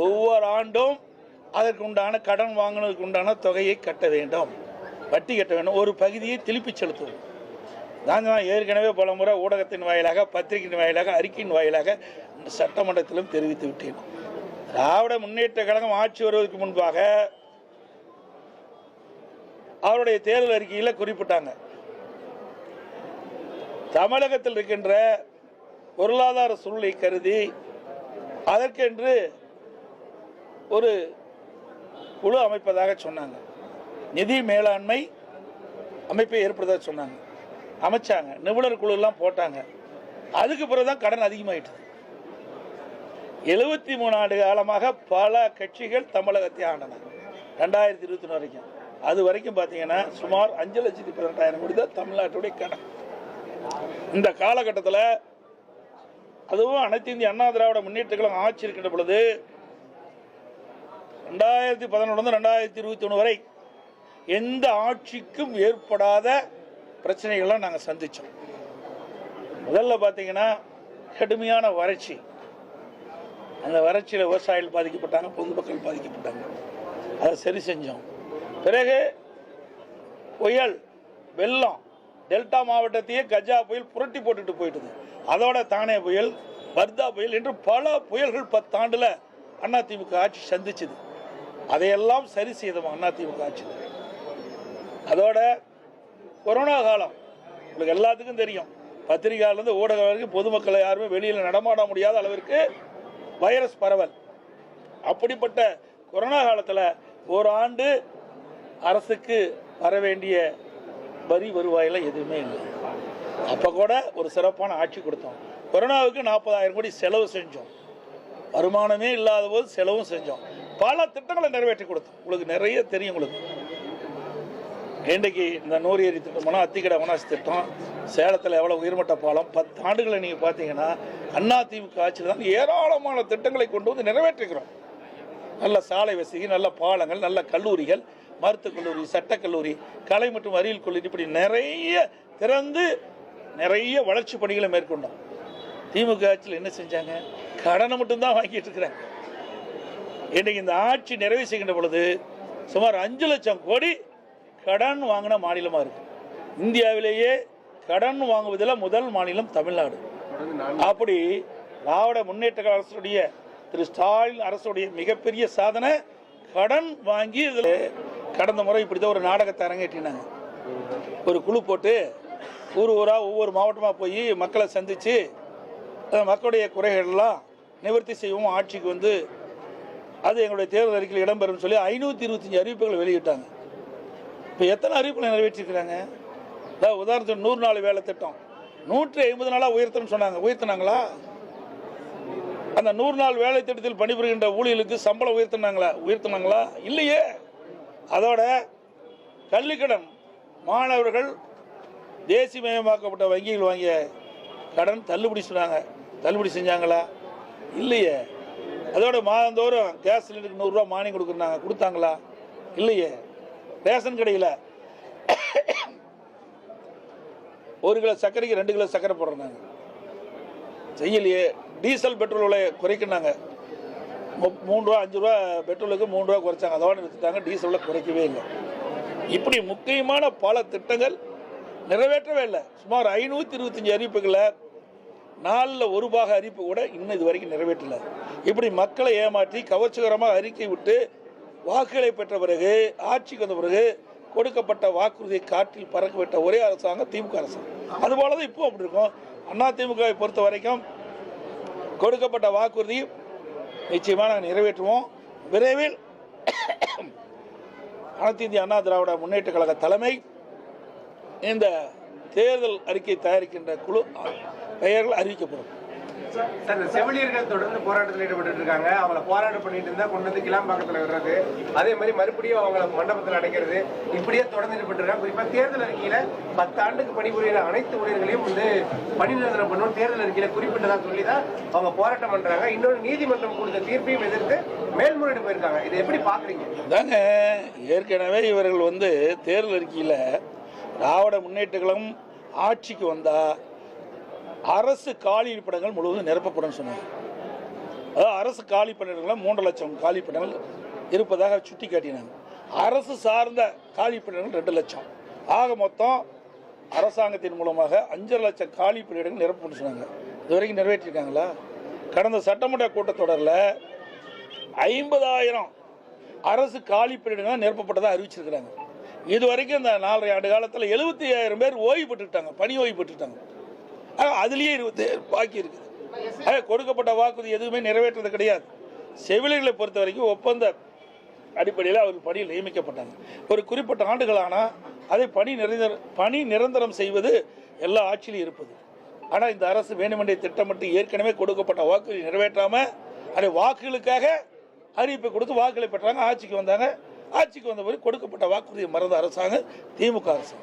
ஒவ்வொரு ஆண்டும் அதற்கு உண்டான கடன் வாங்கினதுக்கு உண்டான தொகையை கட்ட வேண்டும், வட்டி கட்ட வேண்டும், ஒரு பகுதியை திருப்பி செலுத்துவோம். நான் ஏற்கனவே பல முறை ஊடகத்தின் வாயிலாக, பத்திரிகையின் வாயிலாக, அறிக்கையின் வாயிலாக சட்டமன்றத்திலும் தெரிவித்து விட்டேன். திராவிட முன்னேற்ற கழகம் ஆட்சி வருவதற்கு முன்பாக அவருடைய தேர்தல் அறிக்கையில் குறிப்பிட்டாங்க, தமிழகத்தில் இருக்கின்ற பொருளாதார சூழ்நிலை கருதி அதற்கென்று ஒரு குழு அமைப்பதாக சொன்னாங்க, நிதி மேலாண்மை அமைப்பை ஏற்படுத்த சொன்னாங்க, அமைச்சாங்க, நிபுணர் குழு எல்லாம் போட்டாங்க. அதுக்கு பிறகுதான் கடன் அதிகமாயிட்டது. 73 ஆண்டு காலமாக பல கட்சிகள் தமிழகத்தை ஆண்டன. 2021 வரைக்கும், அது வரைக்கும் பார்த்தீங்கன்னா சுமார் 5,18,000 கோடி தான் தமிழ்நாட்டுடைய கடன். இந்த காலகட்டத்தில் அதுவும் அனைத்து இந்திய அண்ணா திராவிட முன்னேற்ற கழகம் ஆட்சி இருக்கின்ற பொழுது 2011 2021 வரை எந்த ஆட்சிக்கும் ஏற்படாத பிரச்சனைகள்லாம் நாங்கள் சந்தித்தோம். முதல்ல பார்த்தீங்கன்னா கடுமையான வறட்சி. அந்த வறட்சியில் விவசாயிகள் பாதிக்கப்பட்டாங்க, பொதுமக்கள் பாதிக்கப்பட்டாங்க. அதை சரி செஞ்சோம். பிறகு புயல், வெள்ளம், டெல்டா மாவட்டத்தையே கஜா புயல் புரட்டி போட்டுட்டு போயிட்டுது. அதோட தானே புயல், வர்தா புயல் என்று பல புயல்கள் 10 ஆண்டுல அதிமுக ஆட்சி சந்திச்சது. அதையெல்லாம் சரி செய்தோம் அதிமுக ஆட்சி. அதோட கொரோனா காலம் உங்களுக்கு எல்லாத்துக்கும் தெரியும். பத்திரிகையிலிருந்து ஊடகம் வரைக்கும் பொதுமக்கள் யாருமே வெளியில் நடமாட முடியாத அளவிற்கு வைரஸ் பரவல். அப்படிப்பட்ட கொரோனா காலத்தில் ஒரு ஆண்டு அரசுக்கு வர வேண்டிய வரி வருவாயில் எதுவுமே இல்லை. அப்போ கூட ஒரு சிறப்பான ஆட்சி கொடுத்தோம். கொரோனாவுக்கு 40,000 கோடி செலவு செஞ்சோம். வருமானமே இல்லாத போது செலவும் செஞ்சோம். பல திட்டங்களை நிறைவேற்றி கொடுத்தோம். உங்களுக்கு நிறைய தெரியும். உங்களுக்கு இன்றைக்கு இந்த 100 ஏரி திட்டம், அத்திக்கடை வனாசி திட்டம், சேலத்தில் எவ்வளோ உயர்மட்ட பாலம், 10 ஆண்டுகளை நீங்கள் பார்த்தீங்கன்னா அதிமுக ஆட்சியில் தான் ஏராளமான திட்டங்களை கொண்டு வந்து நிறைவேற்றுகிறோம். நல்ல சாலை வசதி, நல்ல பாலங்கள், நல்ல கல்லூரிகள், மருத்துவக் கல்லூரி, சட்டக்கல்லூரி, கலை மற்றும் அறிவியல் கல்லூரி, இப்படி நிறைய திறந்து நிறைய வளர்ச்சி பணிகளை மேற்கொண்டோம். திமுக ஆட்சியில் என்ன செஞ்சாங்க? கடனை மட்டும்தான் வாங்கிட்டு இருக்கிறாங்க. இன்றைக்கு இந்த ஆட்சி நிறைவு செய்கின்ற பொழுது சுமார் 5 லட்சம் கோடி கடன் வாங்கின மாநிலமாக இருக்கு. இந்தியாவிலேயே கடன் வாங்குவதில் முதல் மாநிலம் தமிழ்நாடு. அப்படி திராவிட முன்னேற்ற அரசுடைய திரு ஸ்டாலின் அரசுடைய மிகப்பெரிய சாதனை கடன் வாங்கி. இதில் கடந்த முறை இப்படிதான் ஒரு நாடகத்தை அரங்கேற்றினாங்க. ஒரு குழு போட்டு ஊர் ஊராக ஒவ்வொரு மாவட்டமாக போய் மக்களை சந்தித்து மக்களுடைய குறைகள்லாம் நிவர்த்தி செய்வோம், ஆட்சிக்கு வந்து அது எங்களுடைய தேர்தல் அறிக்கையில் இடம்பெறும் சொல்லி 525 அறிவிப்புகளை வெளியிட்டாங்க. இப்போ எத்தனை அறிவிப்புகளை நிறைவேற்றிருக்கிறாங்க? உதாரணத்துக்கு 100 நாள் வேலை திட்டம் 150 நாளாக உயர்த்தணும்னு சொன்னாங்க. உயர்த்தினாங்களா? அந்த 100 நாள் வேலை திட்டத்தில் பணிபுரிகின்ற ஊழியர்களுக்கு சம்பளம் உயர்த்தினாங்களா? இல்லையே. அதோட கல்விக்கடன் மாணவர்கள் தேசியமயமாக்கப்பட்ட வங்கிகள் வாங்கிய கடன் தள்ளுபடி சொன்னாங்க. தள்ளுபடி செஞ்சாங்களா? இல்லையே. அதோட மாதந்தோறும் கேஸ் சிலிண்டருக்கு 100 ரூபா மானியம் கொடுத்தாங்களா? இல்லையே. ரேஷன் கடையில் 1 கிலோ சர்க்கரைக்கு 2 கிலோ சர்க்கரை போடுறாங்க, செய்யலையே. டீசல் பெட்ரோல் விலை குறைக்கினாங்க. 3 ரூபா 5 ரூபா பெட்ரோலுக்கு 3 ரூபா குறைச்சாங்க. அதோட நிறுத்திட்டாங்க. டீசல் விலை குறைக்கவே இல்லை. இப்படி முக்கியமான பல திட்டங்கள் நிறைவேற்றவே இல்லை. சுமார் 525 அறிவிப்புகளை 4ல் 1 பாக அறிவிப்பு கூட இன்னும் இது வரைக்கும் நிறைவேற்றல. இப்படி மக்களை ஏமாற்றி கவர்ச்சிகரமாக அறிக்கை விட்டு வாக்குகளை பெற்ற பிறகு, ஆட்சிக்கு வந்த பிறகு கொடுக்கப்பட்ட வாக்குறுதியை காற்றில் பறக்க விட்ட ஒரே அரசாங்கம் திமுக அரசாங்கம். அதுபோலதான் இப்போ அப்படி இருக்கும். அதிமுகவை பொறுத்த வரைக்கும் கொடுக்கப்பட்ட வாக்குறுதி நிச்சயமாக நாங்கள் நிறைவேற்றுவோம். விரைவில் அனைத்து இந்திய அண்ணா திராவிட முன்னேற்ற கழக தலைமை இந்த தேர்தல் அறிக்கை தயாரிக்கின்ற குழு பெயர்கள் அறிவிக்கப்படும். செவிலியர்கள் தொடர்ந்து போராட்டத்தில் ஈடுபட்டு இருக்காங்க. அவங்கள போராட்டம் பண்ணிட்டு இருந்தா கொண்டு வந்து கிளாம்பாக்கத்தில் விடுறது, அதே மாதிரி மறுபடியும் அவங்கள மண்டபத்தில் அடைக்கிறது, இப்படியே தொடர்ந்து ஈடுபட்டு இருக்காங்க. குறிப்பா தேர்தல் அறிக்கையில 10 ஆண்டுக்கு பணிபுரிகிற அனைத்து ஊழியர்களையும் வந்து பணி நிரந்தரம் பண்ணணும் தேர்தல் அறிக்கையில குறிப்பிட்டதா சொல்லிதான் அவங்க போராட்டம் பண்றாங்க. இன்னொரு நீதிமன்றம் கொடுத்த தீர்ப்பையும் எதிர்த்து மேல்முறையீடு போயிருக்காங்க. இதை எப்படி பாக்குறீங்க? தாங்க ஏற்கனவே இவர்கள் வந்து தேர்தல் அறிக்கையில திராவிட முன்னேற்ற கழகம் ஆட்சிக்கு வந்தா அரசு காலி இருப்பிடங்கள் முழுவதும் நிரப்பப்படும் சொன்னாங்க. அதாவது அரசு காலி பணியிடங்கள் 3 லட்சம் காலி பணியிடங்கள் இருப்பதாக சுட்டி காட்டினாங்க. அரசு சார்ந்த காலி பணியிடங்கள் 2 லட்சம். ஆக மொத்தம் அரசாங்கத்தின் மூலமாக 5 லட்சம் காலி பணியிடங்கள் நிரப்பப்பட்டு சொன்னாங்க. இதுவரைக்கும் நிறைவேற்றிருக்காங்களா? கடந்த சட்டமன்ற கூட்டத்தொடரில் 50,000 அரசு காலி பணியிடங்கள் நிரப்பப்பட்டதாக அறிவிச்சிருக்கிறாங்க. இதுவரைக்கும் இந்த 4.5 ஆண்டு காலத்தில் 75,000 பேர் ஓய்வு பெற்றுட்டாங்க, பணி ஓய்வு பெற்றுட்டாங்க. அதுலேயே 27 பாக்கி இருக்குது. கொடுக்கப்பட்ட வாக்குறுதி எதுவுமே நிறைவேற்றது கிடையாது. செவிலியர்களை பொறுத்த வரைக்கும் ஒப்பந்த அடிப்படையில் அவர்கள் பணியில் நியமிக்கப்பட்டாங்க. ஒரு குறிப்பிட்ட ஆண்டுகளானால் அதை பணி நிரந்தரம் செய்வது எல்லா ஆட்சியிலும் இருப்பது. ஆனால் இந்த அரசு வேண்டுமென்றே திட்டமிட்டு ஏற்கனவே கொடுக்கப்பட்ட வாக்குறுதி நிறைவேற்றாமல் அதை வாக்குகளுக்காக அறிவிப்பை கொடுத்து வாக்குகளை பெற்றாங்க. ஆட்சிக்கு வந்தாங்க. ஆட்சிக்கு வந்த போது கொடுக்கப்பட்ட வாக்குறுதியை மறந்த அரசாங்கம் திமுக அரசு.